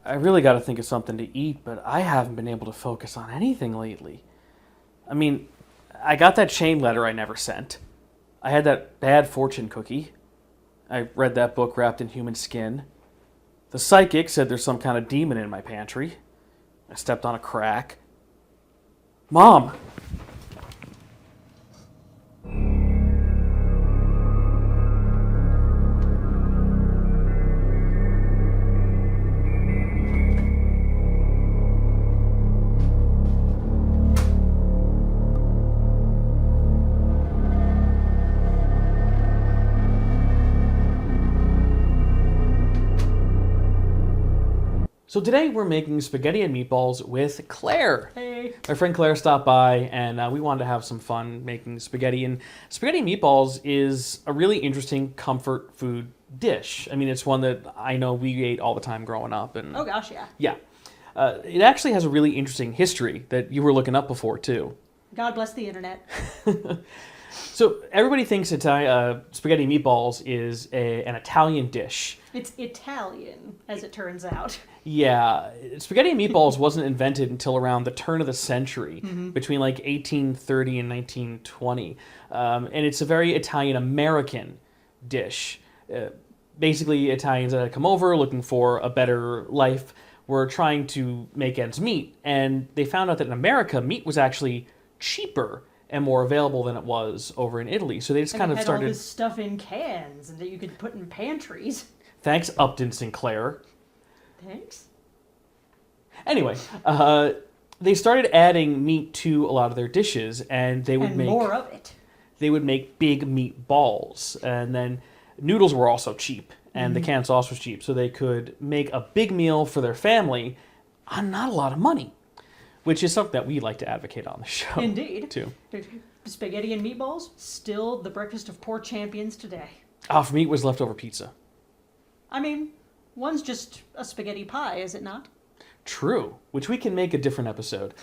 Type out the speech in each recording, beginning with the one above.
I really got to think of something to eat, but I haven't been able to focus on anything lately. I mean, I got that chain letter I never sent. I had that bad fortune cookie. I read that book wrapped in human skin. The psychic said there's some kind of demon in my pantry. I stepped on a crack. Mom! So today we're making spaghetti and meatballs with Claire. Hey. My friend Claire stopped by and we wanted to have some fun making spaghetti. And spaghetti and meatballs is a really interesting comfort food dish. I mean, it's one that I know we ate all the time growing up. And Oh gosh, yeah. yeah. It actually has a really interesting history that you were looking up before too. God bless the internet. So everybody thinks spaghetti and meatballs is an Italian dish. It's Italian, as it turns out. Yeah, spaghetti and meatballs wasn't invented until around the turn of the century, between like 1830 and 1920. And it's a very Italian-American dish. Basically, Italians that had come over looking for a better life were trying to make ends meet. And they found out that in America, meat was actually cheaper and more available than it was over in Italy. So they just kind of started... all this stuff in cans and that you could put in pantries. Thanks, Upton Sinclair. Thanks. Anyway, they started adding meat to a lot of their dishes, and they would make more of it. They would make big meatballs, and then noodles were also cheap, and the canned sauce was cheap, so they could make a big meal for their family on not a lot of money, which is something that we like to advocate on the show. Indeed. Too. Spaghetti and meatballs, still the breakfast of poor champions today. For me, it was leftover pizza. I mean, one's just a spaghetti pie, is it not? True, which we can make a different episode.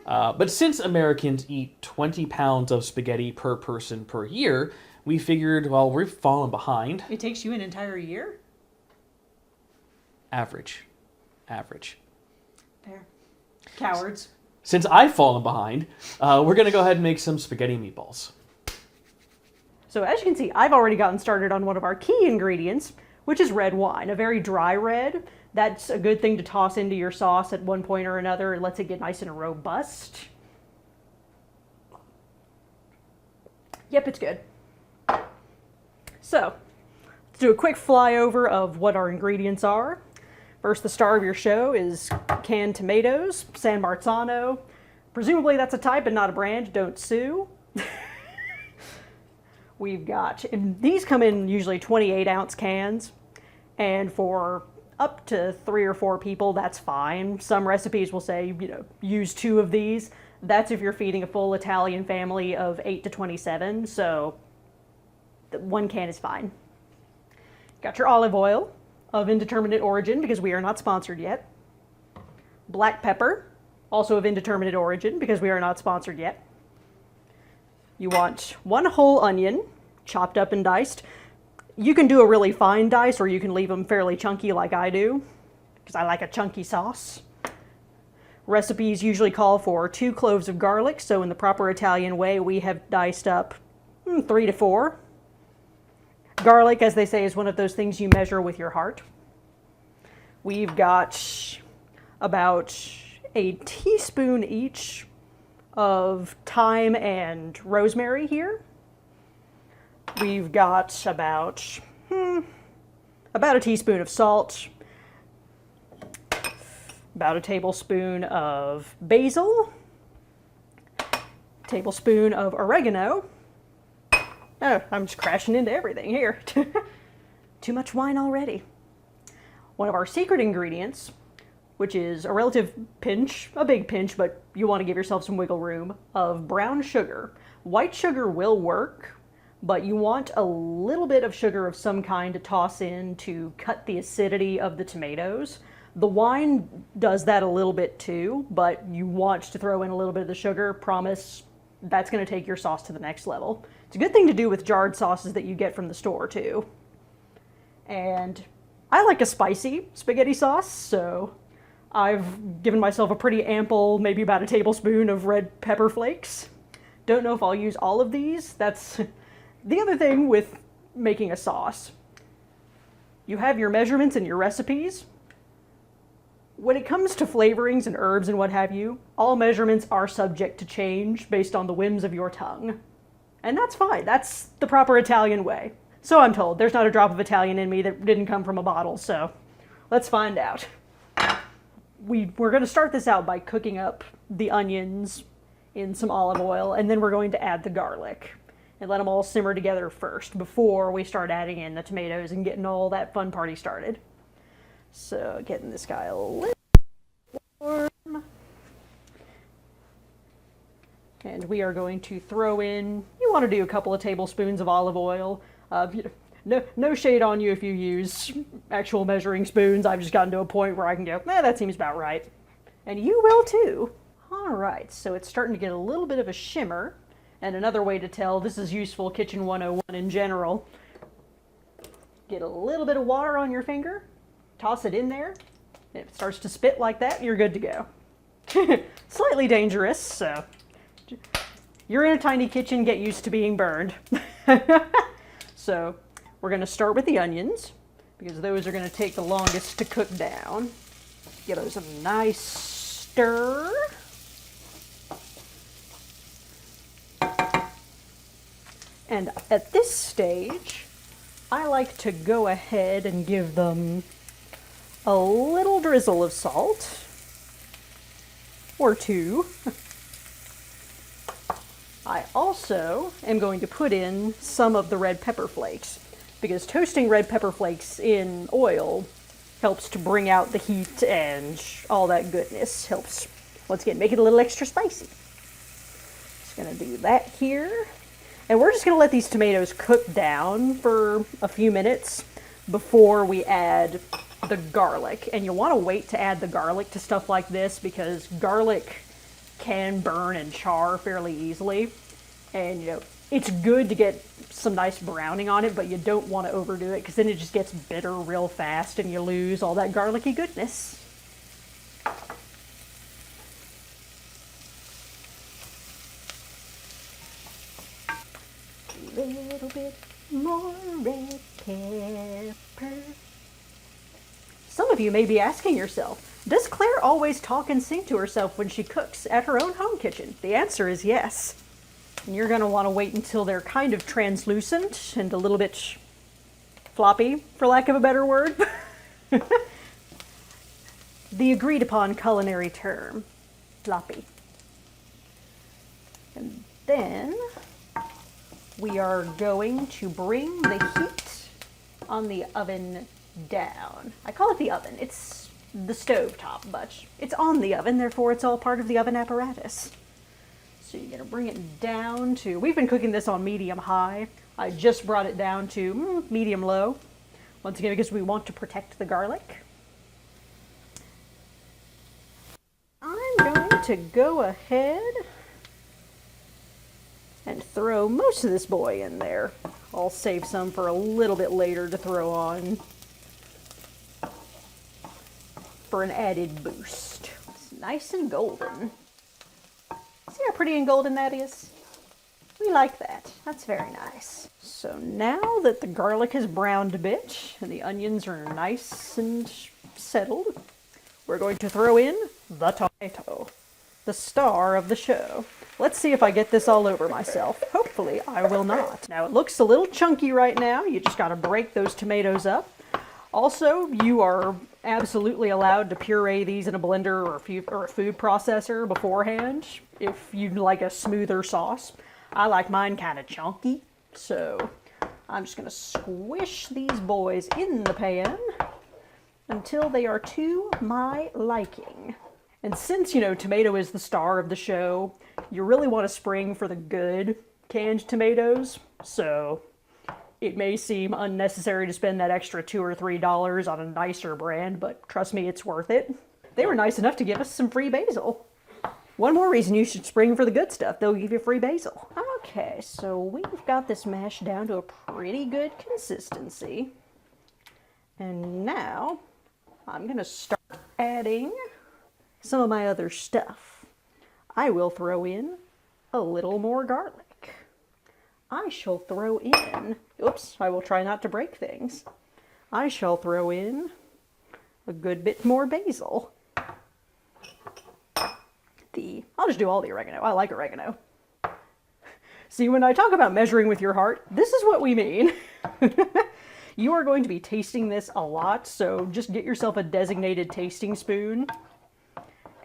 But since Americans eat 20 pounds of spaghetti per person per year, we figured, well, we've fallen behind. It takes you an entire year? Average. Fair. Cowards. Since I've fallen behind, we're going to go ahead and make some spaghetti meatballs. So as you can see, I've already gotten started on one of our key ingredients, which is red wine, a very dry red. That's a good thing to toss into your sauce at one point or another. It lets it get nice and robust. Yep, it's good. So, let's do a quick flyover of what our ingredients are. First, the star of your show is canned tomatoes, San Marzano. Presumably that's a type and not a brand, don't sue. We've got, and these come in usually 28-ounce cans, and for up to 3 or 4 people, that's fine. Some recipes will say, use 2 of these. That's if you're feeding a full Italian family of 8 to 27, so 1 can is fine. Got your olive oil of indeterminate origin, because we are not sponsored yet. Black pepper, also of indeterminate origin, because we are not sponsored yet. You want 1 whole onion, chopped up and diced. You can do a really fine dice, or you can leave them fairly chunky like I do, because I like a chunky sauce. Recipes usually call for 2 cloves of garlic, so in the proper Italian way, we have diced up 3 to 4. Garlic, as they say, is one of those things you measure with your heart. We've got about a teaspoon each of thyme and rosemary here. We've got about a teaspoon of salt, about a tablespoon of basil, tablespoon of oregano. Oh, I'm just crashing into everything here. Too much wine already. One of our secret ingredients, which is a relative pinch, a big pinch, but you want to give yourself some wiggle room, of brown sugar. White sugar will work, but you want a little bit of sugar of some kind to toss in to cut the acidity of the tomatoes. The wine does that a little bit too, but you want to throw in a little bit of the sugar. Promise, that's going to take your sauce to the next level. It's a good thing to do with jarred sauces that you get from the store too. And I like a spicy spaghetti sauce, so I've given myself a pretty ample, maybe about a tablespoon of red pepper flakes. Don't know if I'll use all of these. That's the other thing with making a sauce. You have your measurements and your recipes. When it comes to flavorings and herbs and what have you, all measurements are subject to change based on the whims of your tongue. And that's fine. That's the proper Italian way. So I'm told. There's not a drop of Italian in me that didn't come from a bottle, so let's find out. We're going to start this out by cooking up the onions in some olive oil, and then we're going to add the garlic and let them all simmer together first before we start adding in the tomatoes and getting all that fun party started. So getting this guy a little warm. And we are going to throw in, you want to do a couple of tablespoons of olive oil. No shade on you if you use actual measuring spoons. I've just gotten to a point where I can go, that seems about right. And you will too. All right, so it's starting to get a little bit of a shimmer. And another way to tell, this is useful Kitchen 101 in general. Get a little bit of water on your finger, toss it in there. If it starts to spit like that, you're good to go. Slightly dangerous, so you're in a tiny kitchen, get used to being burned. So we're going to start with the onions, because those are going to take the longest to cook down. Give those a nice stir. And at this stage, I like to go ahead and give them a little drizzle of salt, or two. I also am going to put in some of the red pepper flakes, because toasting red pepper flakes in oil helps to bring out the heat and all that goodness. Helps, once again, make it a little extra spicy. Just gonna do that here. And we're just gonna let these tomatoes cook down for a few minutes before we add the garlic. And you'll wanna wait to add the garlic to stuff like this, because garlic can burn and char fairly easily. And it's good to get some nice browning on it, but you don't want to overdo it, because then it just gets bitter real fast and you lose all that garlicky goodness. A little bit more red pepper. Some of you may be asking yourself, does Claire always talk and sing to herself when she cooks at her own home kitchen? The answer is yes. And you're going to want to wait until they're kind of translucent and a little bit floppy, for lack of a better word. The agreed upon culinary term, floppy. And then we are going to bring the heat on the oven down. I call it the oven. It's the stove top, but it's on the oven, therefore it's all part of the oven apparatus. So you're gonna bring it down to, we've been cooking this on medium high. I just brought it down to medium low. Once again, because we want to protect the garlic. I'm going to go ahead and throw most of this boy in there. I'll save some for a little bit later to throw on for an added boost. It's nice and golden. See how pretty and golden that is? We like that. That's very nice. So now that the garlic has browned a bit and the onions are nice and settled, we're going to throw in the tomato, the star of the show. Let's see if I get this all over myself. Hopefully I will not. Now it looks a little chunky right now. You just gotta break those tomatoes up. Also, you are absolutely allowed to puree these in a blender or a food processor beforehand if you'd like a smoother sauce. I like mine kind of chunky, so I'm just going to squish these boys in the pan until they are to my liking. And since, tomato is the star of the show, you really want to spring for the good canned tomatoes, so it may seem unnecessary to spend that extra $2 or $3 on a nicer brand, but trust me, it's worth it. They were nice enough to give us some free basil. One more reason you should spring for the good stuff, they'll give you free basil. Okay, so we've got this mashed down to a pretty good consistency. And now I'm gonna start adding some of my other stuff. I will throw in a little more garlic. I shall throw in, oops, I will try not to break things. I shall throw in a good bit more basil. I'll just do all the oregano. I like oregano. See, when I talk about measuring with your heart, this is what we mean. You are going to be tasting this a lot, so just get yourself a designated tasting spoon.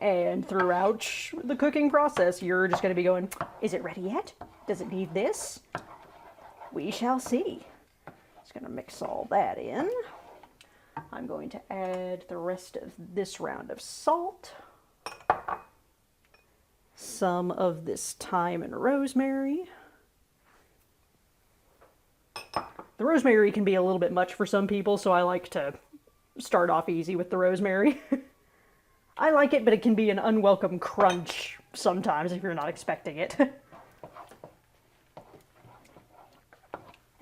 And throughout the cooking process, you're just going to be going, is it ready yet? Does it need this? We shall see. Just going to mix all that in. I'm going to add the rest of this round of salt. Some of this thyme and rosemary. The rosemary can be a little bit much for some people, so I like to start off easy with the rosemary. I like it, but it can be an unwelcome crunch sometimes if you're not expecting it.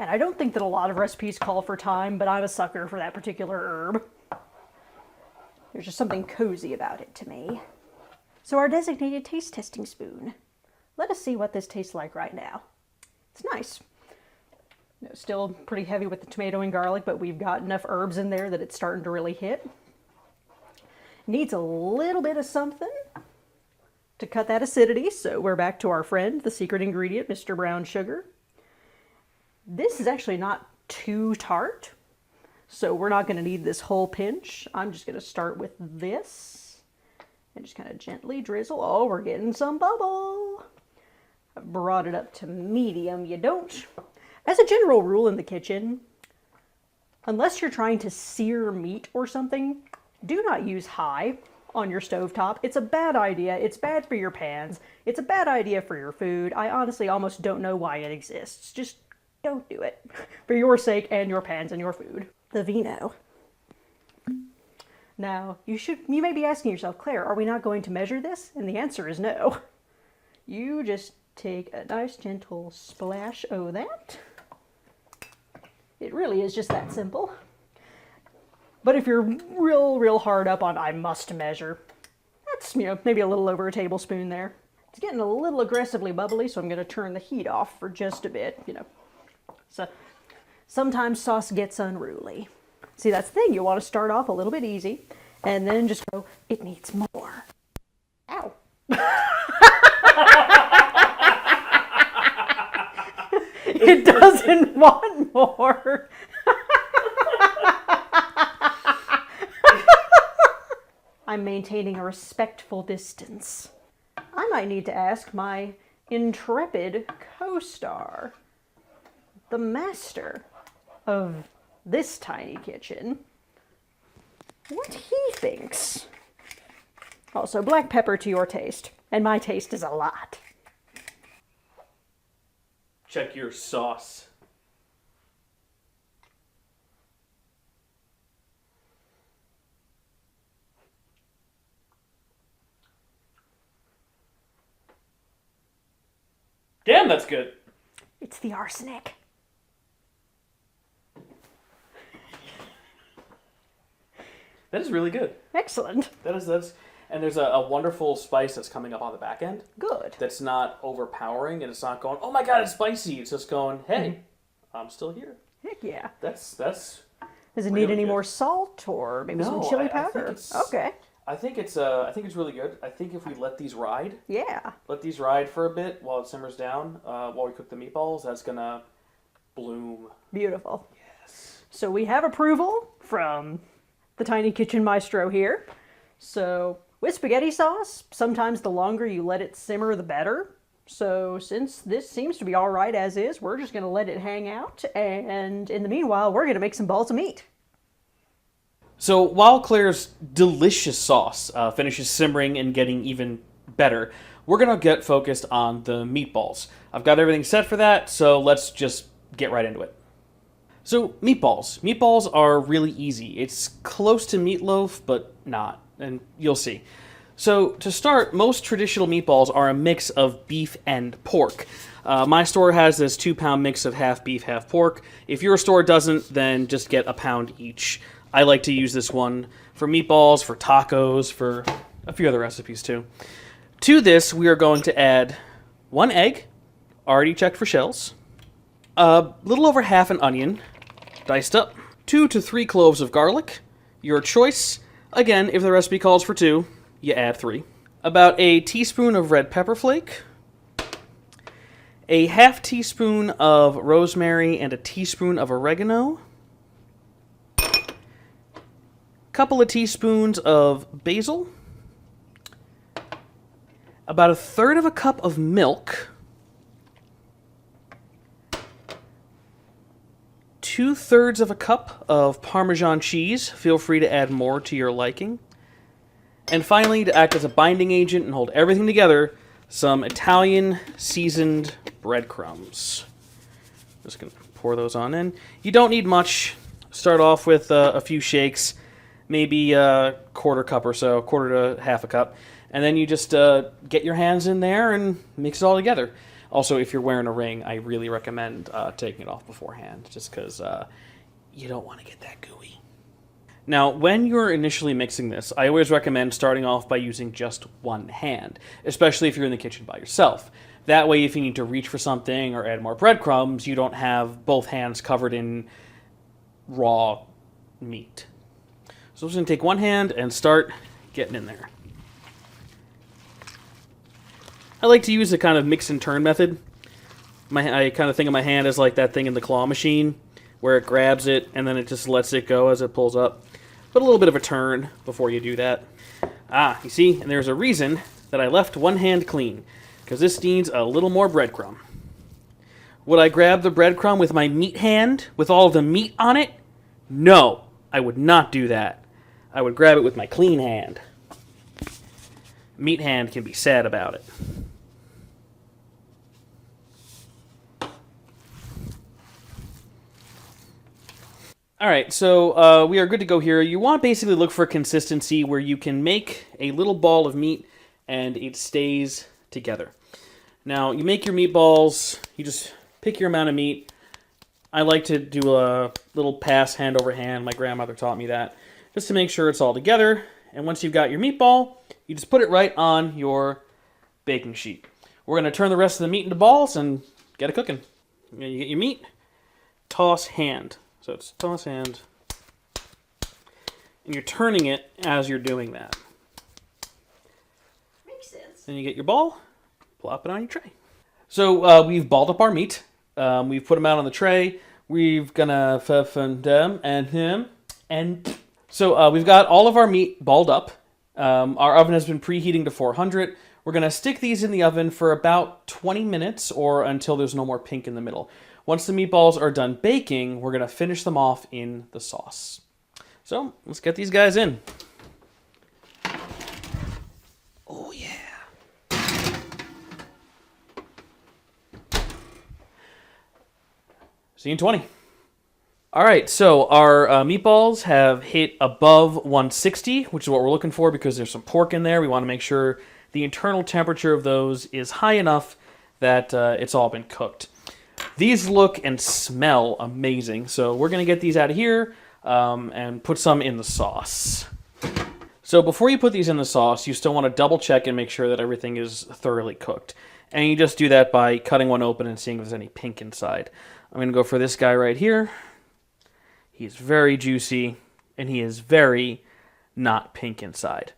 And I don't think that a lot of recipes call for thyme, but I'm a sucker for that particular herb. There's just something cozy about it to me. So our designated taste testing spoon. Let us see what this tastes like right now. It's nice. You know, still pretty heavy with the tomato and garlic, but we've got enough herbs in there that it's starting to really hit. Needs a little bit of something to cut that acidity, so we're back to our friend, the secret ingredient, Mr. Brown Sugar. This is actually not too tart, so we're not going to need this whole pinch. I'm just going to start with this. And just kind of gently drizzle. Oh, we're getting some bubble. I've brought it up to medium. You don't. As a general rule in the kitchen, unless you're trying to sear meat or something, do not use high on your stovetop. It's a bad idea. It's bad for your pans. It's a bad idea for your food. I honestly almost don't know why it exists. Just don't do it. For your sake and your pans and your food. The vino. Now, you may be asking yourself, Claire, are we not going to measure this? And the answer is no. You just take a nice gentle splash of that. It really is just that simple. But if you're real hard up on I must measure, that's, maybe a little over a tablespoon there. It's getting a little aggressively bubbly, so I'm going to turn the heat off for just a bit, So sometimes sauce gets unruly. See, that's the thing. You want to start off a little bit easy and then just go, it needs more. Ow. It doesn't want more. I'm maintaining a respectful distance. I might need to ask my intrepid co-star, the master of this tiny kitchen, what he thinks. Also, black pepper to your taste, and my taste is a lot. Check your sauce. Damn, that's good. It's the arsenic. That is really good. Excellent. That's and there's a wonderful spice that's coming up on the back end. Good. That's not overpowering, and it's not going, oh my god, it's spicy. It's just going, hey, I'm still here. Heck yeah. That's. Does it really need any good. more salt or maybe some No, chili I think powder? it's- Okay. I think it's really good. I think if we let these ride for a bit while it simmers down, while we cook the meatballs, that's gonna bloom. Beautiful. Yes. So we have approval from the Tiny Kitchen Maestro here. So with spaghetti sauce, sometimes the longer you let it simmer, the better. So since this seems to be all right as is, we're just going to let it hang out. And in the meanwhile, we're going to make some balls of meat. So while Claire's delicious sauce finishes simmering and getting even better, we're going to get focused on the meatballs. I've got everything set for that, so let's just get right into it. So meatballs. Meatballs are really easy. It's close to meatloaf, but not, and you'll see. So to start, most traditional meatballs are a mix of beef and pork. My store has this 2-pound mix of half beef, half pork. If your store doesn't, then just get a pound each. I like to use this one for meatballs, for tacos, for a few other recipes too. To this, we are going to add 1 egg, already checked for shells, a little over half an onion, diced up, 2 to 3 cloves of garlic, your choice. Again, if the recipe calls for 2, you add 3. About a teaspoon of red pepper flake, a half teaspoon of rosemary and a teaspoon of oregano, couple of teaspoons of basil, about 1/3 cup of milk, 2/3 cup of Parmesan cheese. Feel free to add more to your liking. And finally, to act as a binding agent and hold everything together, some Italian seasoned breadcrumbs. Just going to pour those on in. You don't need much. Start off with a few shakes, maybe a 1/4 cup or so, 1/4 to half a cup. And then you just get your hands in there and mix it all together. Also, if you're wearing a ring, I really recommend taking it off beforehand, just because you don't want to get that gooey. Now, when you're initially mixing this, I always recommend starting off by using just one hand, especially if you're in the kitchen by yourself. That way, if you need to reach for something or add more breadcrumbs, you don't have both hands covered in raw meat. So I'm just going to take one hand and start getting in there. I like to use the kind of mix and turn method. I kind of think of my hand as like that thing in the claw machine, where it grabs it and then it just lets it go as it pulls up. Put a little bit of a turn before you do that. You see, and there's a reason that I left one hand clean, because this needs a little more breadcrumb. Would I grab the breadcrumb with my meat hand, with all of the meat on it? No, I would not do that. I would grab it with my clean hand. Meat hand can be sad about it. All right, so we are good to go here. You want to basically look for consistency where you can make a little ball of meat and it stays together. Now, you make your meatballs, you just pick your amount of meat. I like to do a little pass hand over hand. My grandmother taught me that, just to make sure it's all together. And once you've got your meatball, you just put it right on your baking sheet. We're going to turn the rest of the meat into balls and get it cooking. You get your meat, toss hand. So it's toss hand, and you're turning it as you're doing that. Makes sense. Then you get your ball, plop it on your tray. So we've balled up our meat. We've put them out on the tray. We've gonna them and him, and so we've got all of our meat balled up. Our oven has been preheating to 400. We're gonna stick these in the oven for about 20 minutes or until there's no more pink in the middle. Once the meatballs are done baking, we're going to finish them off in the sauce. So, let's get these guys in. Oh, yeah. See you in 20. All right, so our meatballs have hit above 160, which is what we're looking for because there's some pork in there. We want to make sure the internal temperature of those is high enough that it's all been cooked. These look and smell amazing, so we're going to get these out of here and put some in the sauce. So before you put these in the sauce, you still want to double check and make sure that everything is thoroughly cooked. And you just do that by cutting one open and seeing if there's any pink inside. I'm going to go for this guy right here. He's very juicy, and he is very not pink inside.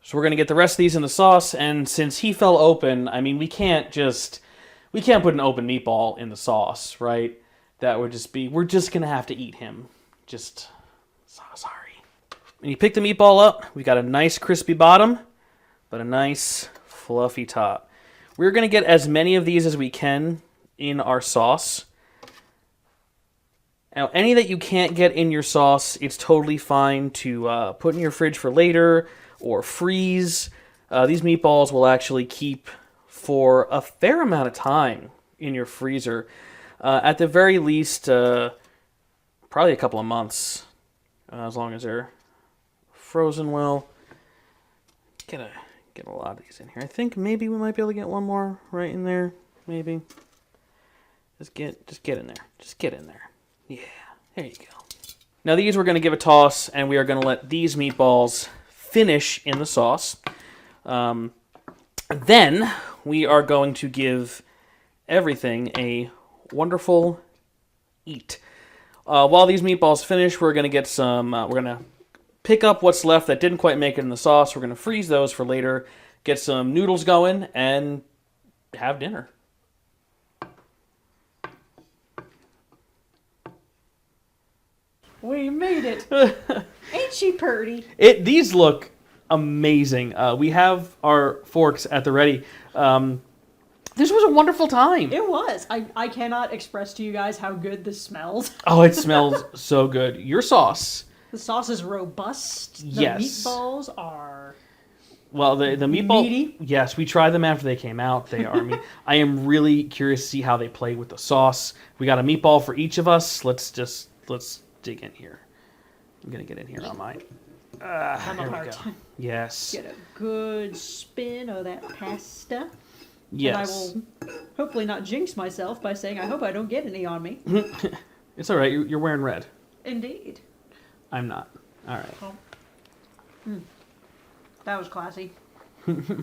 So we're going to get the rest of these in the sauce, and since he fell open, I mean, we can't put an open meatball in the sauce, right? That would just be, we're just going to have to eat him. Just, so sorry. When you pick the meatball up, we got a nice crispy bottom, but a nice fluffy top. We're going to get as many of these as we can in our sauce. Now, any that you can't get in your sauce, it's totally fine to put in your fridge for later or freeze. These meatballs will actually keep for a fair amount of time in your freezer. At the very least, probably a couple of months, as long as they're frozen well. Get a lot of these in here. I think maybe we might be able to get one more right in there. Maybe. Just get in there. Just get in there. Yeah, there you go. Now these we're going to give a toss, and we are going to let these meatballs finish in the sauce. Then we are going to give everything a wonderful eat. While these meatballs finish, we're going to get some, we're going to pick up what's left that didn't quite make it in the sauce. We're going to freeze those for later, get some noodles going, and have dinner. We made it. Ain't she purty? These look amazing. We have our forks at the ready. This was a wonderful time. It was. I cannot express to you guys how good this smells. Oh, it smells so good. Your sauce. The sauce is robust. The Yes. meatballs are... Well, the meatball. Meaty? Yes, we tried them after they came out. They are. I am really curious to see how they play with the sauce. We got a meatball for each of us. Let's dig in here. I'm gonna get in here on mine. I'm There a we hard go. time. Yes. Get a good spin of that pasta. Yes. And I will hopefully not jinx myself by saying I hope I don't get any on me. It's all right. You're wearing red. Indeed. I'm not. All right. Oh. That was classy. The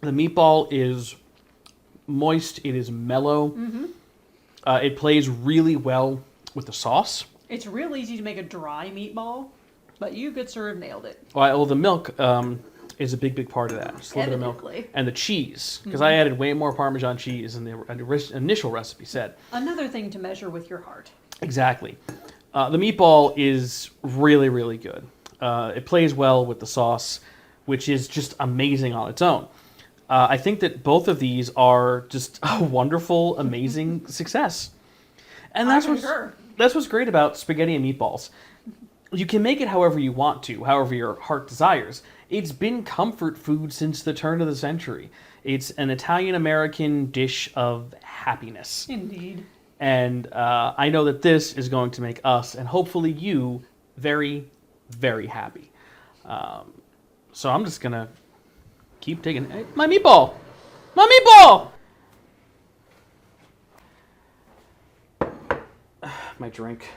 meatball is moist. It is mellow. It plays really well with the sauce. It's real easy to make a dry meatball, but you, good sir, have nailed it. Well, the milk is a big part of that. Just a little bit of milk. Evidently. And the cheese, because I added way more Parmesan cheese than the initial recipe said. Another thing to measure with your heart. Exactly. The meatball is really, really good. It plays well with the sauce, which is just amazing on its own. I think that both of these are just a wonderful, amazing success. And that's what's great about spaghetti and meatballs. You can make it however you want to, however your heart desires. It's been comfort food since the turn of the century. It's an Italian-American dish of happiness. Indeed. And I know that this is going to make us, and hopefully you, very, very happy. So I'm just going to keep digging. Hey, my meatball! My meatball! My drink.